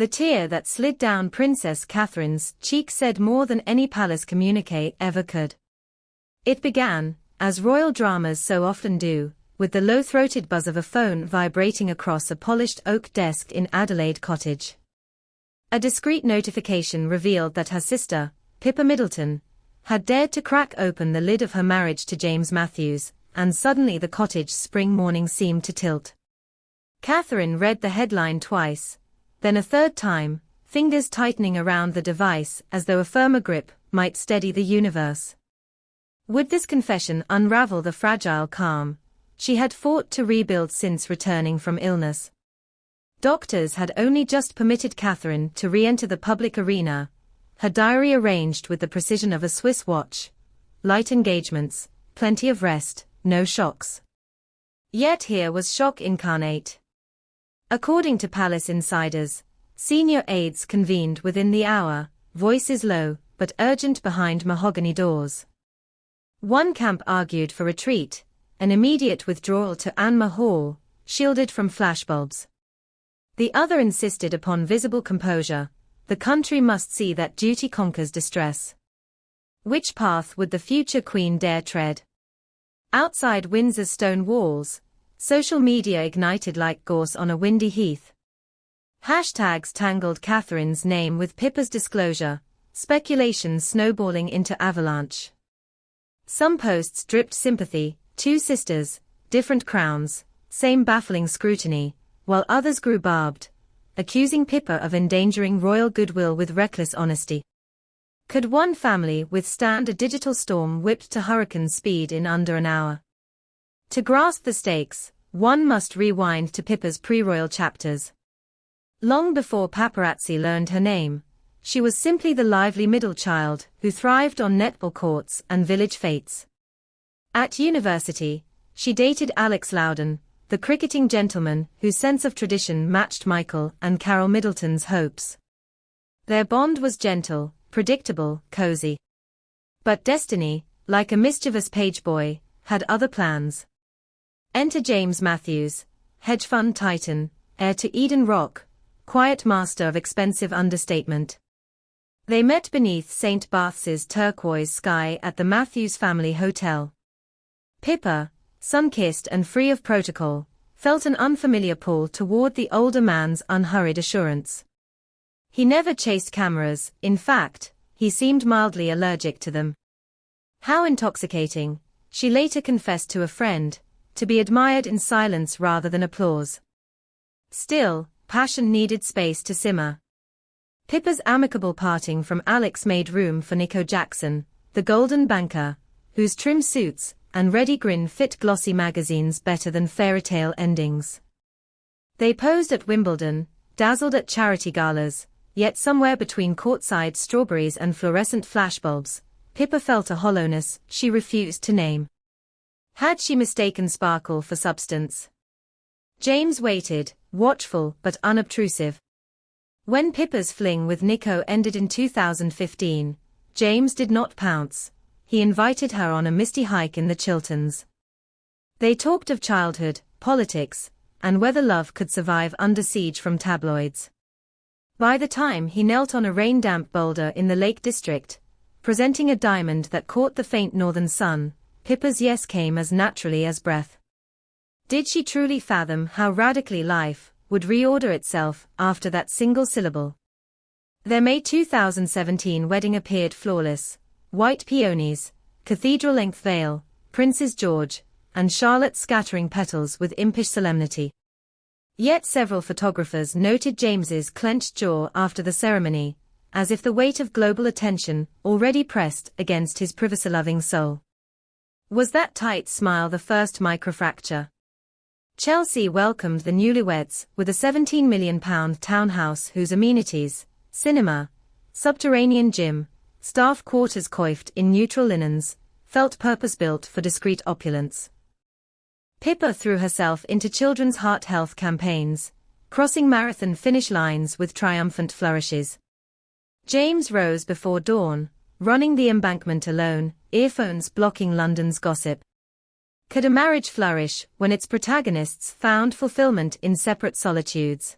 The tear that slid down Princess Catherine's cheek said more than any palace communique ever could. It began, as royal dramas so often do, with the low-throated buzz of a phone vibrating across a polished oak desk in Adelaide Cottage. A discreet notification revealed that her sister, Pippa Middleton, had dared to crack open the lid of her marriage to James Matthews, and suddenly the cottage's spring morning seemed to tilt. Katherine read the headline twice, then a third time, fingers tightening around the device as though a firmer grip might steady the universe. Would this confession unravel the fragile calm she had fought to rebuild since returning from illness? Doctors had only just permitted Katherine to re-enter the public arena, her diary arranged with the precision of a Swiss watch. Light engagements, plenty of rest, no shocks. Yet here was shock incarnate. According to palace insiders, senior aides convened within the hour, voices low but urgent behind mahogany doors. One camp argued for retreat, an immediate withdrawal to Anma Hall, shielded from flashbulbs. The other insisted upon visible composure. The country must see that duty conquers distress. Which path would the future queen dare tread? Outside Windsor's stone walls, social media ignited like gorse on a windy heath. Hashtags tangled Catherine's name with Pippa's disclosure, speculation snowballing into avalanche. Some posts dripped sympathy, two sisters, different crowns, same baffling scrutiny, while others grew barbed, accusing Pippa of endangering royal goodwill with reckless honesty. Could one family withstand a digital storm whipped to hurricane speed in under an hour? To grasp the stakes, one must rewind to Pippa's pre-royal chapters. Long before paparazzi learned her name, she was simply the lively middle child who thrived on netball courts and village fetes. At university, she dated Alex Loudon, the cricketing gentleman whose sense of tradition matched Michael and Carol Middleton's hopes. Their bond was gentle, predictable, cozy. But destiny, like a mischievous page boy, had other plans. Enter James Matthews, hedge fund titan, heir to Eden Rock, quiet master of expensive understatement. They met beneath St. Barth's turquoise sky at the Matthews family hotel. Pippa, sun-kissed and free of protocol, felt an unfamiliar pull toward the older man's unhurried assurance. He never chased cameras, in fact, he seemed mildly allergic to them. How intoxicating, she later confessed to a friend, to be admired in silence rather than applause. Still, passion needed space to simmer. Pippa's amicable parting from Alex made room for Nico Jackson, the golden banker, whose trim suits and ready grin fit glossy magazines better than fairy-tale endings. They posed at Wimbledon, dazzled at charity galas, yet somewhere between courtside strawberries and fluorescent flashbulbs, Pippa felt a hollowness she refused to name. Had she mistaken sparkle for substance? James waited, watchful but unobtrusive. When Pippa's fling with Nico ended in 2015, James did not pounce. He invited her on a misty hike in the Chilterns. They talked of childhood, politics, and whether love could survive under siege from tabloids. By the time he knelt on a rain-damp boulder in the Lake District, presenting a diamond that caught the faint northern sun, Pippa's yes came as naturally as breath. Did she truly fathom how radically life would reorder itself after that single syllable? Their May 2017 wedding appeared flawless. White peonies, cathedral-length veil, Princes George and Charlotte scattering petals with impish solemnity. Yet several photographers noted James's clenched jaw after the ceremony, as if the weight of global attention already pressed against his privacy-loving soul. Was that tight smile the first microfracture? Chelsea welcomed the newlyweds with a £17 million townhouse whose amenities, cinema, subterranean gym, staff quarters coiffed in neutral linens, felt purpose-built for discreet opulence. Pippa threw herself into children's heart health campaigns, crossing marathon finish lines with triumphant flourishes. James rose before dawn, running the embankment alone, earphones blocking London's gossip. Could a marriage flourish when its protagonists found fulfillment in separate solitudes?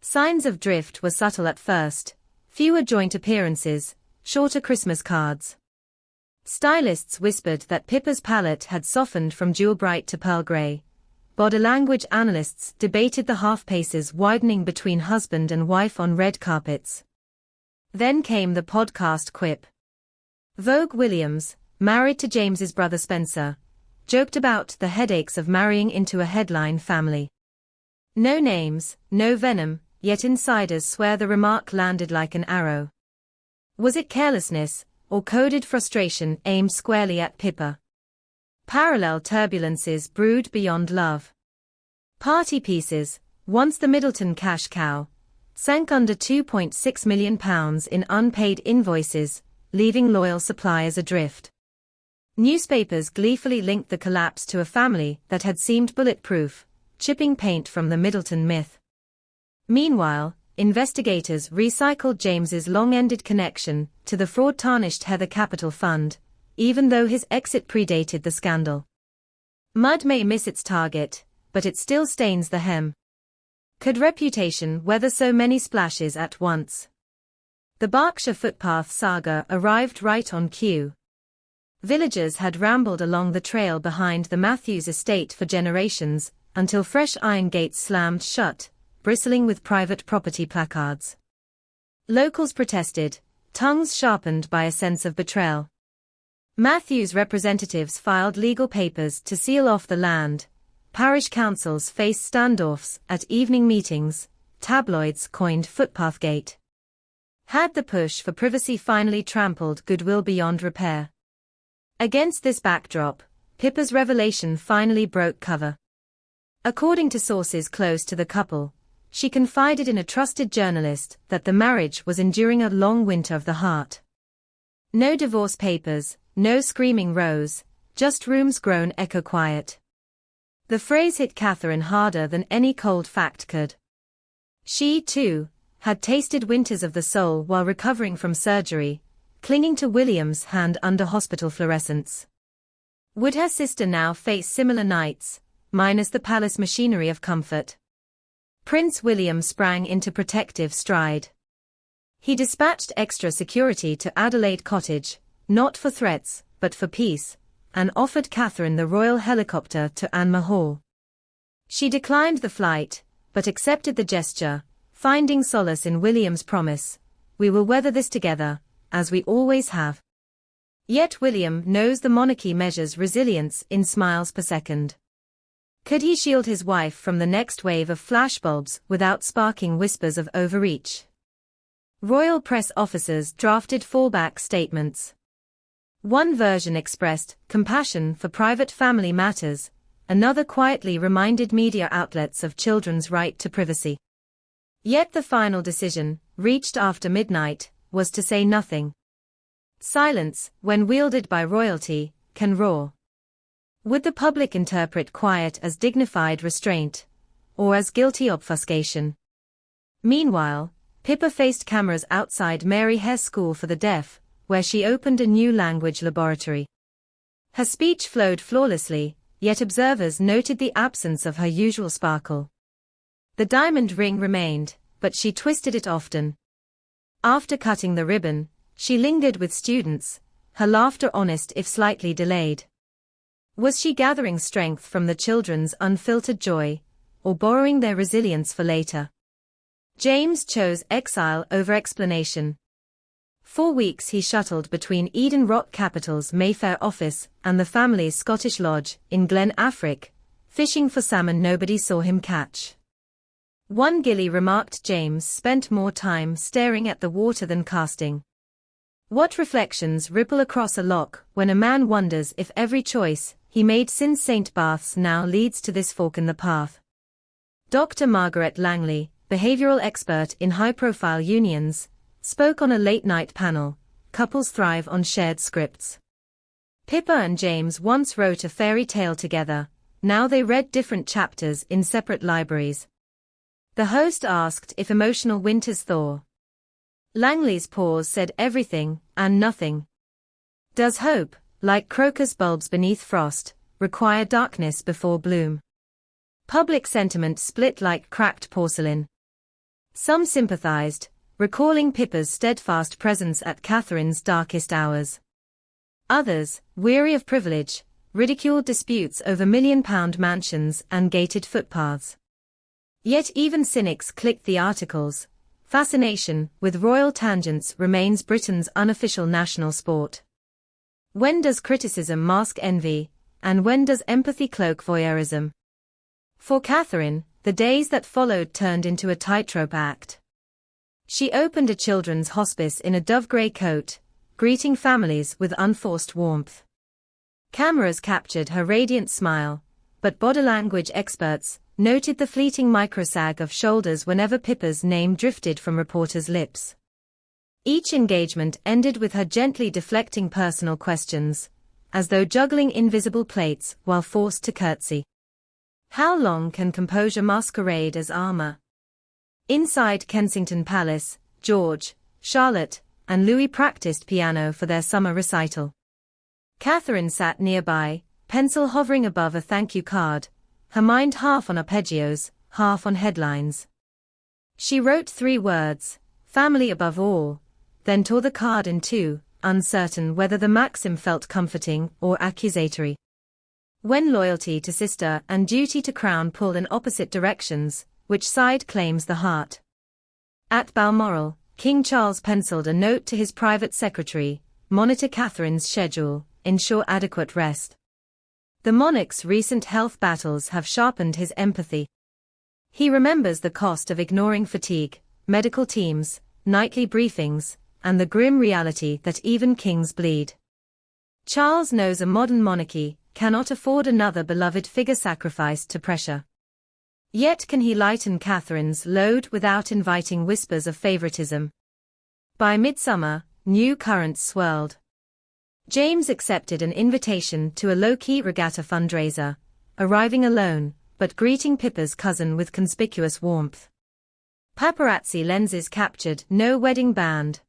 Signs of drift were subtle at first: fewer joint appearances, shorter Christmas cards. Stylists whispered that Pippa's palette had softened from jewel bright to pearl grey. Body language analysts debated the half-paces widening between husband and wife on red carpets. Then came the podcast quip. Vogue Williams, married to James's brother Spencer, joked about the headaches of marrying into a headline family. No names, no venom, yet insiders swear the remark landed like an arrow. Was it carelessness, or coded frustration aimed squarely at Pippa? Parallel turbulences brewed beyond love. Party pieces, once the Middleton cash cow, sank under £2.6 million in unpaid invoices, leaving loyal suppliers adrift. Newspapers gleefully linked the collapse to a family that had seemed bulletproof, chipping paint from the Middleton myth. Meanwhile, investigators recycled James's long-ended connection to the fraud-tarnished Heather Capital Fund, even though his exit predated the scandal. Mud may miss its target, but it still stains the hem. Could reputation weather so many splashes at once? The Berkshire footpath saga arrived right on cue. Villagers had rambled along the trail behind the Matthews estate for generations, until fresh iron gates slammed shut, bristling with private property placards. Locals protested, tongues sharpened by a sense of betrayal. Matthews' representatives filed legal papers to seal off the land. Parish councils faced standoffs at evening meetings. Tabloids coined Footpathgate. Had the push for privacy finally trampled goodwill beyond repair? Against this backdrop, Pippa's revelation finally broke cover. According to sources close to the couple, she confided in a trusted journalist that the marriage was enduring a long winter of the heart. No divorce papers, no screaming rows, just rooms grown echo quiet. The phrase hit Katherine harder than any cold fact could. She, too, had tasted winters of the soul while recovering from surgery, clinging to William's hand under hospital fluorescence. Would her sister now face similar nights, minus the palace machinery of comfort? Prince William sprang into protective stride. He dispatched extra security to Adelaide Cottage, not for threats, but for peace, and offered Katherine the royal helicopter to Anmar Hall. She declined the flight, but accepted the gesture, finding solace in William's promise: "We will weather this together, as we always have." Yet William knows the monarchy measures resilience in smiles per second. Could he shield his wife from the next wave of flashbulbs without sparking whispers of overreach? Royal press officers drafted fallback statements. One version expressed compassion for private family matters, another quietly reminded media outlets of children's right to privacy. Yet the final decision, reached after midnight, was to say nothing. Silence, when wielded by royalty, can roar. Would the public interpret quiet as dignified restraint, or as guilty obfuscation? Meanwhile, Pippa faced cameras outside Mary Hare School for the Deaf, where she opened a new language laboratory. Her speech flowed flawlessly, yet observers noted the absence of her usual sparkle. The diamond ring remained, but she twisted it often. After cutting the ribbon, she lingered with students, her laughter honest if slightly delayed. Was she gathering strength from the children's unfiltered joy, or borrowing their resilience for later? James chose exile over explanation. 4 weeks he shuttled between Eden Rock Capital's Mayfair office and the family's Scottish lodge in Glen Affric, fishing for salmon nobody saw him catch. One gilly remarked James spent more time staring at the water than casting. What reflections ripple across a loch when a man wonders if every choice he made since St. Bath's now leads to this fork in the path? Dr. Margaret Langley, behavioral expert in high-profile unions, spoke on a late-night panel. Couples thrive on shared scripts. Pippa and James once wrote a fairy tale together, now they read different chapters in separate libraries. The host asked if emotional winters thaw. Langley's pause said everything, and nothing. Does hope, like crocus bulbs beneath frost, require darkness before bloom? Public sentiment split like cracked porcelain. Some sympathized, recalling Pippa's steadfast presence at Katherine's darkest hours. Others, weary of privilege, ridiculed disputes over £1 million mansions and gated footpaths. Yet even cynics clicked the articles. Fascination with royal tangents remains Britain's unofficial national sport. When does criticism mask envy, and when does empathy cloak voyeurism? For Katherine, the days that followed turned into a tightrope act. She opened a children's hospice in a dove-grey coat, greeting families with unforced warmth. Cameras captured her radiant smile, but body language experts noted the fleeting microsag of shoulders whenever Pippa's name drifted from reporters' lips. Each engagement ended with her gently deflecting personal questions, as though juggling invisible plates while forced to curtsy. How long can composure masquerade as armor? Inside Kensington Palace, George, Charlotte, and Louis practiced piano for their summer recital. Katherine sat nearby, pencil hovering above a thank you card, her mind half on arpeggios, half on headlines. She wrote 3 words, family above all, then tore the card in 2, uncertain whether the maxim felt comforting or accusatory. When loyalty to sister and duty to crown pull in opposite directions, which side claims the heart? At Balmoral, King Charles penciled a note to his private secretary, monitor Katherine's schedule, ensure adequate rest. The monarch's recent health battles have sharpened his empathy. He remembers the cost of ignoring fatigue, medical teams, nightly briefings, and the grim reality that even kings bleed. Charles knows a modern monarchy cannot afford another beloved figure sacrificed to pressure. Yet can he lighten Katherine's load without inviting whispers of favoritism? By midsummer, new currents swirled. James accepted an invitation to a low-key regatta fundraiser, arriving alone, but greeting Pippa's cousin with conspicuous warmth. Paparazzi lenses captured no wedding band.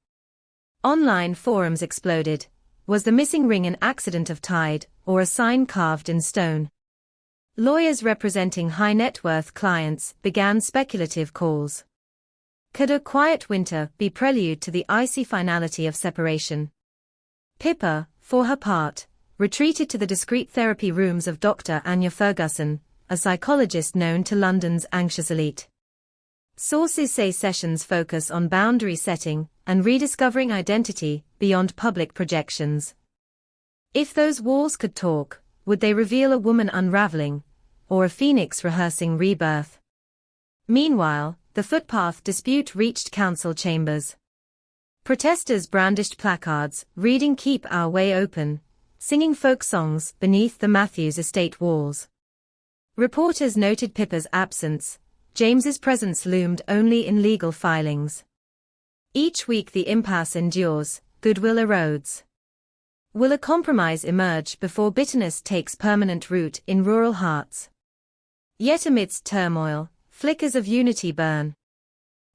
Online forums exploded. Was the missing ring an accident of tide, or a sign carved in stone? Lawyers representing high-net-worth clients began speculative calls. Could a quiet winter be prelude to the icy finality of separation? Pippa, for her part, retreated to the discreet therapy rooms of Dr. Anya Ferguson, a psychologist known to London's anxious elite. Sources say sessions focus on boundary setting and rediscovering identity beyond public projections. If those walls could talk, would they reveal a woman unraveling, or a phoenix rehearsing rebirth? Meanwhile, the footpath dispute reached council chambers. Protesters brandished placards, reading "Keep Our Way Open," singing folk songs beneath the Matthews estate walls. Reporters noted Pippa's absence. James's presence loomed only in legal filings. Each week the impasse endures, goodwill erodes. Will a compromise emerge before bitterness takes permanent root in rural hearts? Yet amidst turmoil, flickers of unity burn.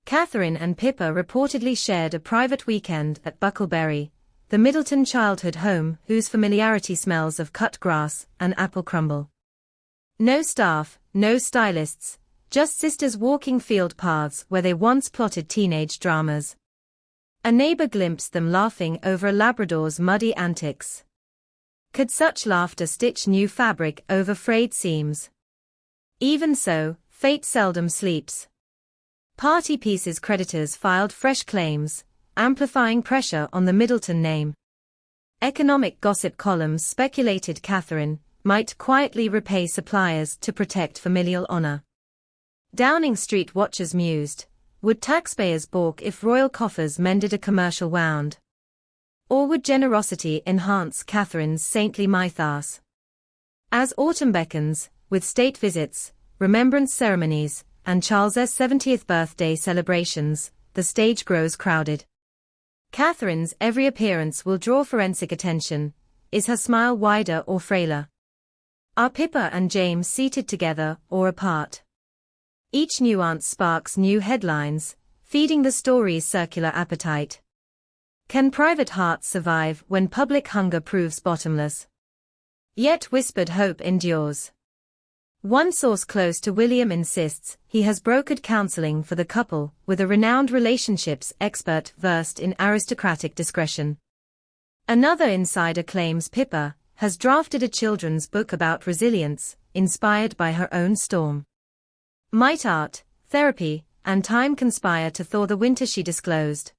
Katherine and Pippa reportedly shared a private weekend at Bucklebury, the Middleton childhood home whose familiarity smells of cut grass and apple crumble. No staff, no stylists, just sisters walking field paths where they once plotted teenage dramas. A neighbor glimpsed them laughing over a Labrador's muddy antics. Could such laughter stitch new fabric over frayed seams? Even so, fate seldom sleeps. Party Piece's creditors filed fresh claims, amplifying pressure on the Middleton name. Economic gossip columns speculated Katherine might quietly repay suppliers to protect familial honor. Downing Street watchers mused, would taxpayers balk if royal coffers mended a commercial wound? Or would generosity enhance Katherine's saintly mythos? As autumn beckons, with state visits, remembrance ceremonies, and Charles's 70th birthday celebrations, the stage grows crowded. Katherine's every appearance will draw forensic attention. Is her smile wider or frailer? Are Pippa and James seated together or apart? Each nuance sparks new headlines, feeding the story's circular appetite. Can private hearts survive when public hunger proves bottomless? Yet whispered hope endures. One source close to William insists he has brokered counseling for the couple with a renowned relationships expert versed in aristocratic discretion. Another insider claims Pippa has drafted a children's book about resilience, inspired by her own storm. Might art, therapy, and time conspire to thaw the winter, she disclosed.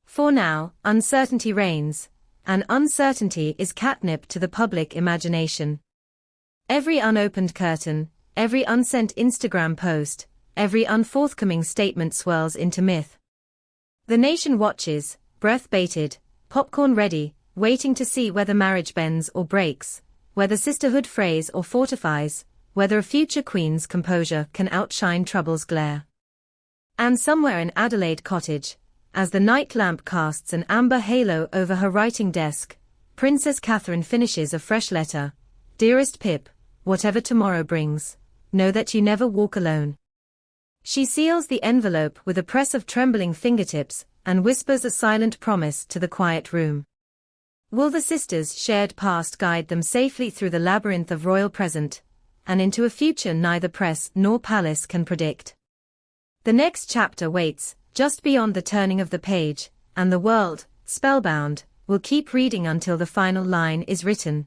For now, uncertainty reigns, and uncertainty is catnip to the public imagination. Every unopened curtain, every unsent Instagram post, every unforthcoming statement swirls into myth. The nation watches, breath bated, popcorn ready, waiting to see whether marriage bends or breaks, whether sisterhood frays or fortifies, whether a future queen's composure can outshine trouble's glare. And somewhere in Adelaide Cottage, as the night lamp casts an amber halo over her writing desk, Princess Katherine finishes a fresh letter. Dearest Pip, whatever tomorrow brings, know that you never walk alone. She seals the envelope with a press of trembling fingertips and whispers a silent promise to the quiet room. Will the sisters' shared past guide them safely through the labyrinth of royal present, and into a future neither press nor palace can predict? The next chapter waits, just beyond the turning of the page, and the world, spellbound, will keep reading until the final line is written.